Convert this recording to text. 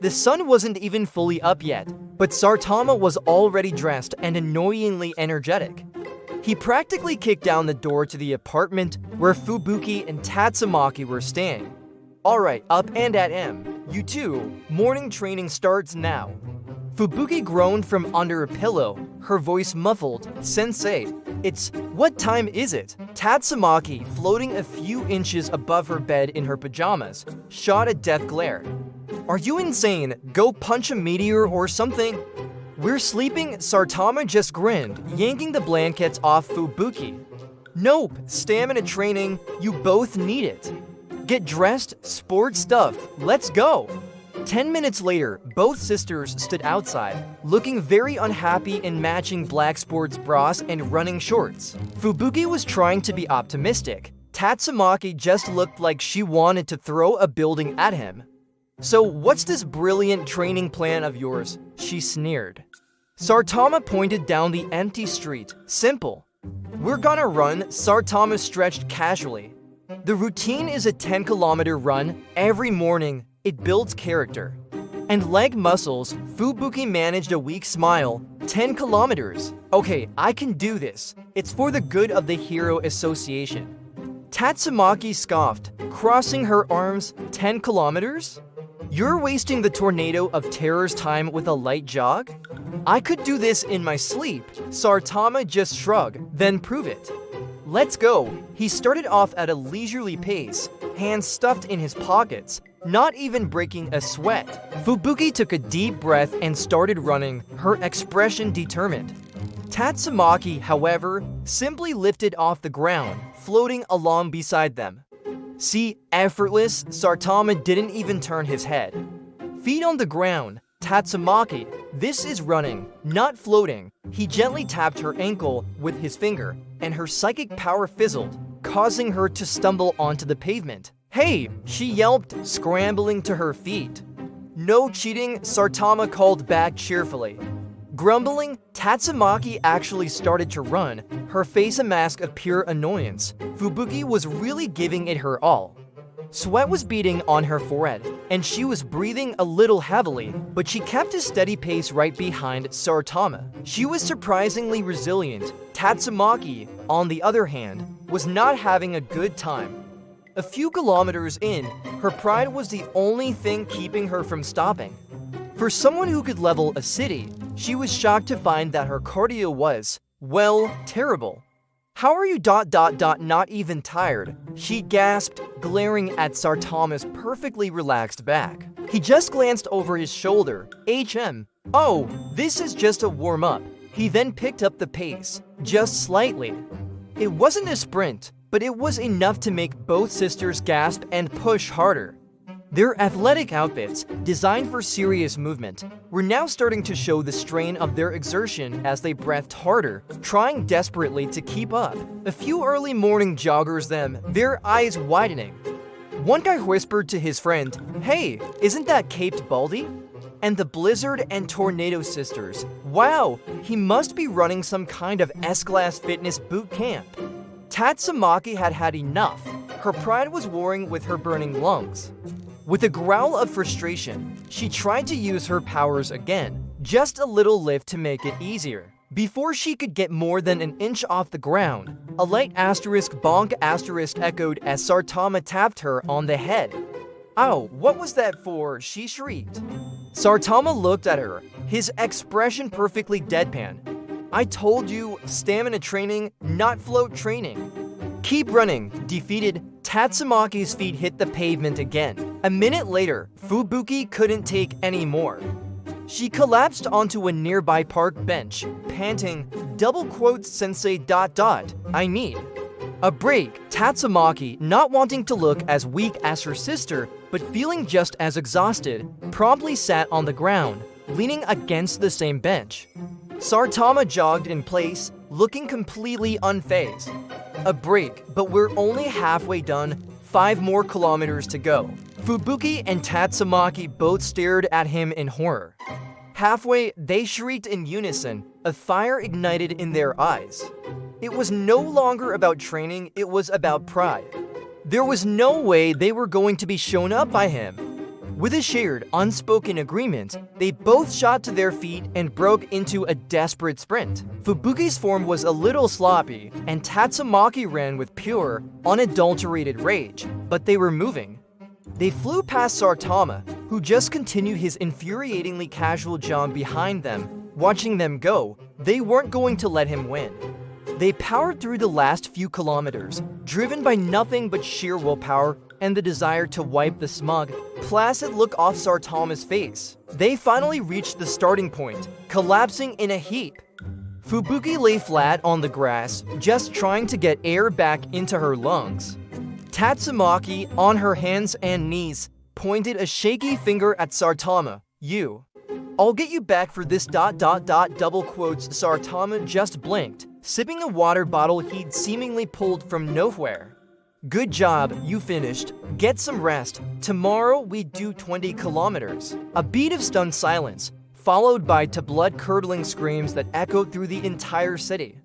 The sun wasn't even fully up yet, but Saitama was already dressed and annoyingly energetic. He practically kicked down the door to the apartment where Fubuki and Tatsumaki were staying. Alright, up and at 'em. You two, morning training starts now. Fubuki groaned from under a pillow, her voice muffled. Sensei, what time is it? Tatsumaki, floating a few inches above her bed in her pajamas, shot a death glare. Are you insane? Go punch a meteor or something? We're sleeping, Saitama just grinned, yanking the blankets off Fubuki. Nope, stamina training, you both need it. Get dressed, sport stuff, let's go. 10 minutes later, both sisters stood outside, looking very unhappy in matching black sports bras and running shorts. Fubuki was trying to be optimistic. Tatsumaki just looked like she wanted to throw a building at him. So what's this brilliant training plan of yours? She sneered. Saitama pointed down the empty street. Simple. We're gonna run, Saitama stretched casually. The routine is a 10-kilometer run every morning. It builds character. And leg muscles, Fubuki managed a weak smile. 10 kilometers. Okay, I can do this. It's for the good of the Hero Association. Tatsumaki scoffed, crossing her arms. 10 kilometers? You're wasting the Tornado of Terror's time with a light jog? I could do this in my sleep. Saitama just shrugged, then prove it. Let's go. He started off at a leisurely pace, hands stuffed in his pockets, not even breaking a sweat. Fubuki took a deep breath and started running, her expression determined. Tatsumaki, however, simply lifted off the ground, floating along beside them. See, effortless, Saitama didn't even turn his head. Feet on the ground, Tatsumaki, this is running, not floating. He gently tapped her ankle with his finger, and her psychic power fizzled, causing her to stumble onto the pavement. Hey, she yelped, scrambling to her feet. No cheating, Saitama called back cheerfully. Grumbling, Tatsumaki actually started to run, her face a mask of pure annoyance. Fubuki was really giving it her all. Sweat was beading on her forehead, and she was breathing a little heavily, but she kept a steady pace right behind Saitama. She was surprisingly resilient. Tatsumaki, on the other hand, was not having a good time. A few kilometers in, her pride was the only thing keeping her from stopping. For someone who could level a city, she was shocked to find that her cardio was, well, terrible. How are you ... not even tired? She gasped, glaring at Saitama's perfectly relaxed back. He just glanced over his shoulder. Oh, this is just a warm-up. He then picked up the pace, just slightly. It wasn't a sprint, but it was enough to make both sisters gasp and push harder. Their athletic outfits, designed for serious movement, were now starting to show the strain of their exertion as they breathed harder, trying desperately to keep up. A few early morning joggers them, their eyes widening. One guy whispered to his friend, "Hey, isn't that Caped Baldy?" And the Blizzard and Tornado sisters, wow, he must be running some kind of S-class fitness boot camp. Tatsumaki had had enough. Her pride was warring with her burning lungs. With a growl of frustration, she tried to use her powers again, just a little lift to make it easier. Before she could get more than an inch off the ground, a light asterisk bonk asterisk echoed as Saitama tapped her on the head. Ow, what was that for? She shrieked. Saitama looked at her, his expression perfectly deadpan. I told you, stamina training, not float training. Keep running. Defeated, Tatsumaki's feet hit the pavement again. A minute later, Fubuki couldn't take any more. She collapsed onto a nearby park bench, panting, "Sensei ... I need a break." Tatsumaki, not wanting to look as weak as her sister, but feeling just as exhausted, promptly sat on the ground, leaning against the same bench. Saitama jogged in place, looking completely unfazed. A break, but we're only halfway done, 5 more kilometers to go. Fubuki and Tatsumaki both stared at him in horror. Halfway, they shrieked in unison, a fire ignited in their eyes. It was no longer about training, it was about pride. There was no way they were going to be shown up by him. With a shared, unspoken agreement, they both shot to their feet and broke into a desperate sprint. Fubuki's form was a little sloppy, and Tatsumaki ran with pure, unadulterated rage, but they were moving. They flew past Saitama, who just continued his infuriatingly casual jump behind them. Watching them go, they weren't going to let him win. They powered through the last few kilometers, driven by nothing but sheer willpower and the desire to wipe the smug, placid look off Saitama's face. They finally reached the starting point, collapsing in a heap. Fubuki lay flat on the grass, just trying to get air back into her lungs. Tatsumaki, on her hands and knees, pointed a shaky finger at Saitama. I'll get you back for this ... double quotes. Saitama just blinked, sipping a water bottle he'd seemingly pulled from nowhere. Good job, you finished. Get some rest. Tomorrow we do 20 kilometers. A beat of stunned silence, followed by blood-curdling screams that echoed through the entire city.